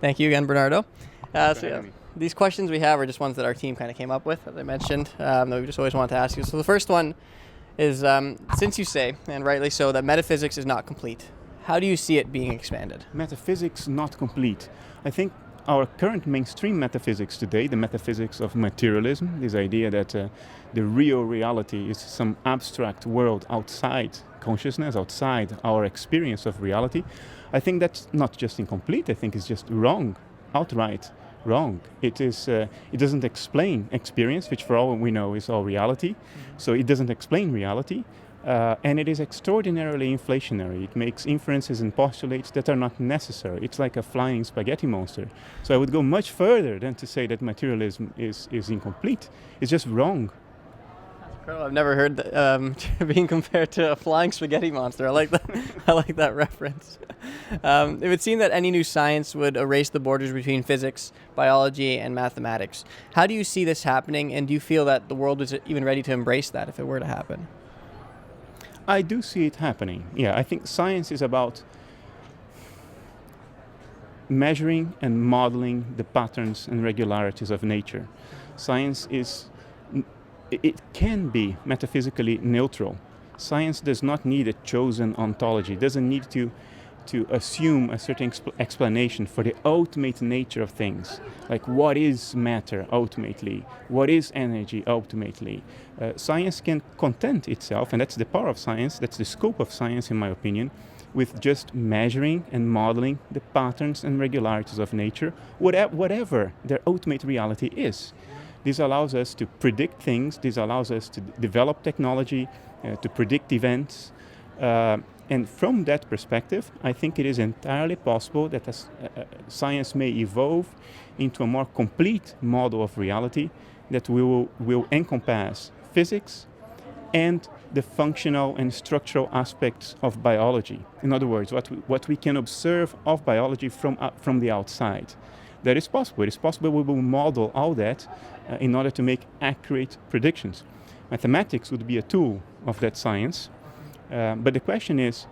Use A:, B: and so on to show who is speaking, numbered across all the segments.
A: Thank you again, Bernardo. These questions we have are just ones that our team kind of came up with, as I mentioned, that we just always wanted to ask you. So the first one is, since you say, and rightly so, that metaphysics is not complete, how do you see it being expanded?
B: Metaphysics not complete. I think our current mainstream metaphysics today, the metaphysics of materialism, this idea that the real reality is some abstract world outside consciousness, outside our experience of reality, I think that's not just incomplete, I think it's just wrong, outright wrong. It doesn't explain experience, which for all we know is all reality. Mm-hmm. So it doesn't explain reality. And it is extraordinarily inflationary. It makes inferences and postulates that are not necessary. It's like a flying spaghetti monster. So I would go much further than to say that materialism is incomplete. It's just wrong.
A: That's incredible. I've never heard that, being compared to a flying spaghetti monster. I like that. I like that reference. It would seem that any new science would erase the borders between physics, biology, and mathematics. How do you see this happening, and do you feel that the world is even ready to embrace that if it were to happen?
B: I do see it happening. Yeah, I think science is about measuring and modeling the patterns and regularities of nature. Science it can be metaphysically neutral. Science does not need a chosen ontology. It doesn't need to assume a certain explanation for the ultimate nature of things, like what is matter ultimately, what is energy ultimately. Science can content itself, and that's the power of science, that's the scope of science in my opinion, with just measuring and modeling the patterns and regularities of nature, whatever their ultimate reality is. This allows us to predict things, this allows us to develop technology, to predict events, and from that perspective, I think it is entirely possible that science may evolve into a more complete model of reality that will encompass physics and the functional and structural aspects of biology. In other words, what we can observe of biology from the outside. That is possible. It is possible we will model all that in order to make accurate predictions. Mathematics would be a tool of that science. But the question is,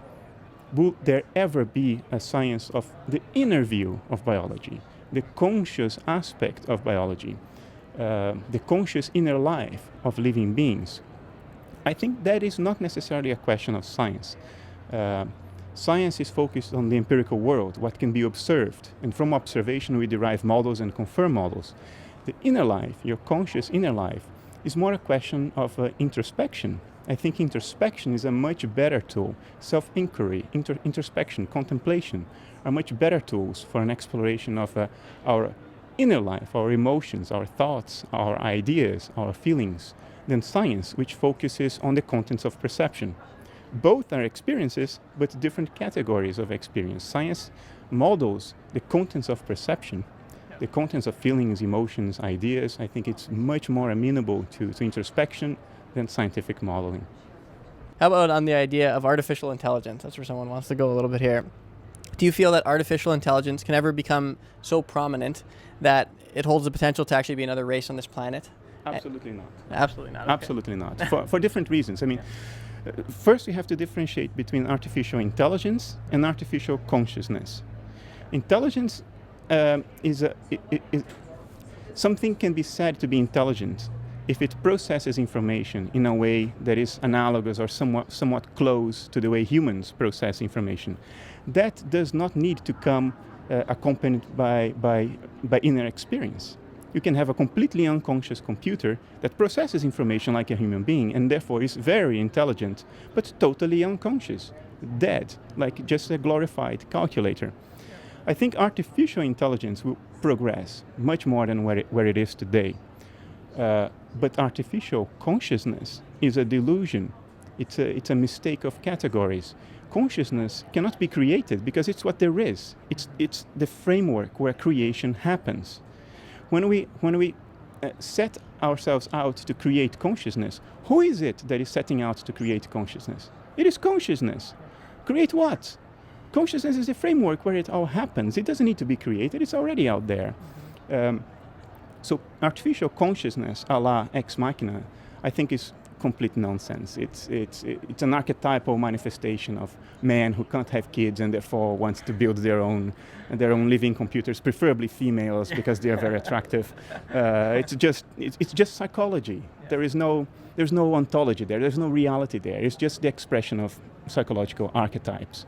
B: will there ever be a science of the inner view of biology, the conscious aspect of biology, the conscious inner life of living beings? I think that is not necessarily a question of science. Science is focused on the empirical world, what can be observed, and from observation we derive models and confirm models. The inner life, your conscious inner life, is more a question of introspection. I think introspection is a much better tool. Self-inquiry, introspection, contemplation are much better tools for an exploration of our inner life, our emotions, our thoughts, our ideas, our feelings, than science, which focuses on the contents of perception. Both are experiences, but different categories of experience. Science models the contents of perception, the contents of feelings, emotions, ideas. I think it's much more amenable to introspection than scientific modeling.
A: How about on the idea of artificial intelligence? That's where someone wants to go a little bit here. Do you feel that artificial intelligence can ever become so prominent that it holds the potential to actually be another race on this planet?
B: Absolutely not.
A: Absolutely not. Okay.
B: Absolutely not. For different reasons. I mean, first we have to differentiate between artificial intelligence and artificial consciousness. Intelligence is something can be said to be intelligent if it processes information in a way that is analogous or somewhat close to the way humans process information. That does not need to come accompanied by inner experience. You can have a completely unconscious computer that processes information like a human being and therefore is very intelligent, but totally unconscious, dead, like just a glorified calculator. I think artificial intelligence will progress much more than where it is today. But artificial consciousness is a delusion. It's a mistake of categories. Consciousness cannot be created because it's what there is. It's the framework where creation happens. When we set ourselves out to create consciousness, who is it that is setting out to create consciousness? It is consciousness. Create what? Consciousness is the framework where it all happens. It doesn't need to be created. It's already out there. So artificial consciousness, a la ex machina, I think is complete nonsense. It's an archetypal manifestation of man who can't have kids and therefore wants to build their own living computers, preferably females because they are very attractive. It's just psychology. There's no ontology there. There's no reality there. It's just the expression of psychological archetypes.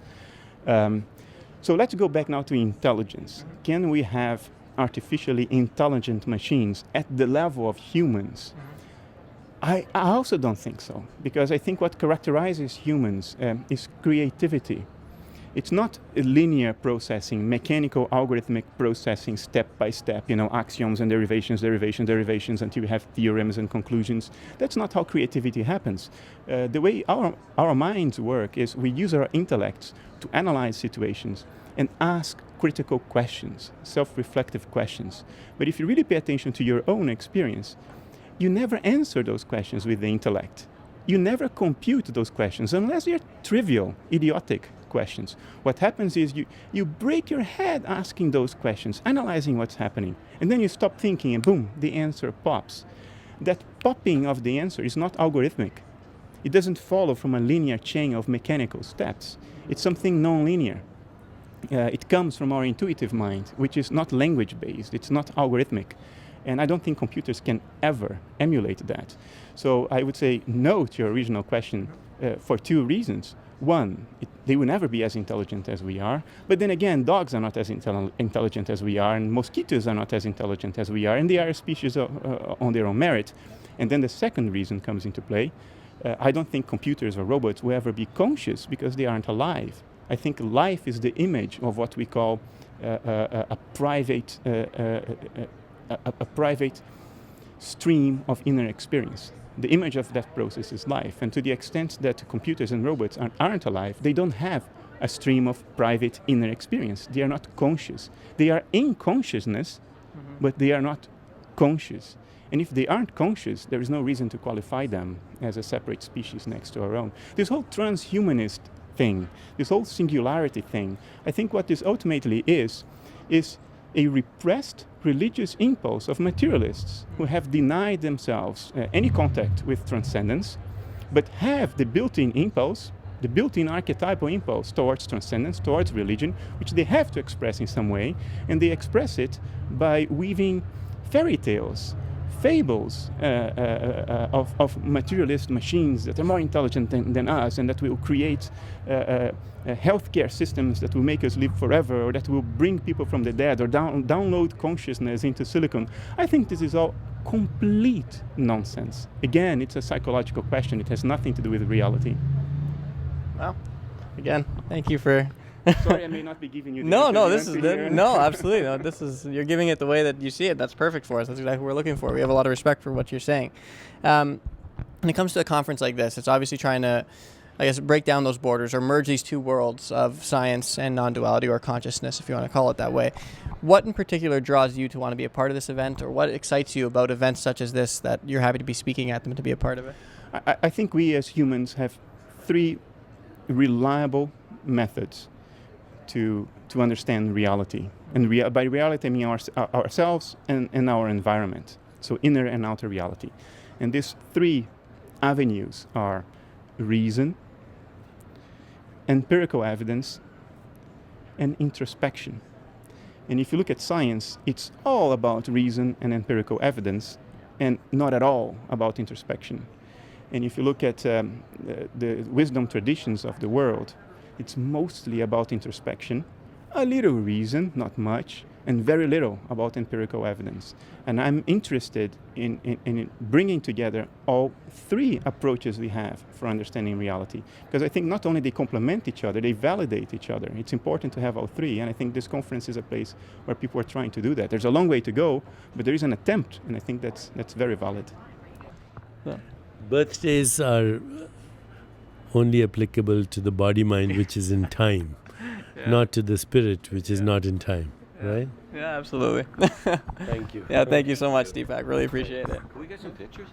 B: So let's go back now to intelligence. Can we have artificially intelligent machines at the level of humans? I also don't think so, because I think what characterizes humans is creativity. It's not a linear processing, mechanical algorithmic processing step by step, axioms and derivations until you have theorems and conclusions. That's not how creativity happens. The way our minds work is we use our intellects to analyze situations and ask critical questions, self-reflective questions. But if you really pay attention to your own experience, you never answer those questions with the intellect. You never compute those questions unless they're trivial, idiotic questions. What happens is you break your head asking those questions, analyzing what's happening, and then you stop thinking and boom, the answer pops. That popping of the answer is not algorithmic. It doesn't follow from a linear chain of mechanical steps. It's something non-linear. It comes from our intuitive mind, which is not language-based. It's not algorithmic. And I don't think computers can ever emulate that. So I would say no to your original question for two reasons. One, they will never be as intelligent as we are. But then again, dogs are not as intelligent as we are, and mosquitoes are not as intelligent as we are, and they are a species on their own merit. And then the second reason comes into play. I don't think computers or robots will ever be conscious because they aren't alive. I think life is the image of what we call a private stream of inner experience. The image of that process is life. And to the extent that computers and robots aren't alive, they don't have a stream of private inner experience. They are not conscious. They are in consciousness, but they are not conscious. And if they aren't conscious, there is no reason to qualify them as a separate species next to our own. This whole transhumanist thing, this whole singularity thing, I think what this ultimately is a repressed religious impulse of materialists who have denied themselves any contact with transcendence, but have the built-in impulse, the built-in archetypal impulse towards transcendence, towards religion, which they have to express in some way, and they express it by weaving fairy tales, fables of materialist machines that are more intelligent than us and that will create healthcare systems that will make us live forever, or that will bring people from the dead, or download consciousness into silicon. I think this is all complete nonsense. Again, it's a psychological question. It has nothing to do with reality.
A: Well, again, thank you for...
B: Sorry, I may not be giving you the
A: No, this is no, absolutely no. This is, you're giving it the way that you see it. That's perfect for us. That's exactly what we're looking for. We have a lot of respect for what you're saying. When it comes to a conference like this, it's obviously trying to, I guess, break down those borders or merge these two worlds of science and non-duality, or consciousness, if you want to call it that way. What in particular draws you to want to be a part of this event, or what excites you about events such as this that you're happy to be speaking at them and to be a part of it?
B: I think we as humans have three reliable methods to understand reality. And by reality, I mean ourselves and our environment. So inner and outer reality. And these three avenues are reason, empirical evidence, and introspection. And if you look at science, it's all about reason and empirical evidence, and not at all about introspection. And if you look at the wisdom traditions of the world, it's mostly about introspection, a little reason, not much, and very little about empirical evidence. And I'm interested in bringing together all three approaches we have for understanding reality. Because I think not only they complement each other, they validate each other. It's important to have all three, and I think this conference is a place where people are trying to do that. There's a long way to go, but there is an attempt, and I think that's very valid.
C: Yeah. Birthdays are only applicable to the body-mind, which is in time, not to the spirit, which is not in time, right?
A: Yeah, absolutely.
C: Thank you.
A: Yeah, thank you so much, Deepak. Really appreciate it.
D: Can we get some pictures?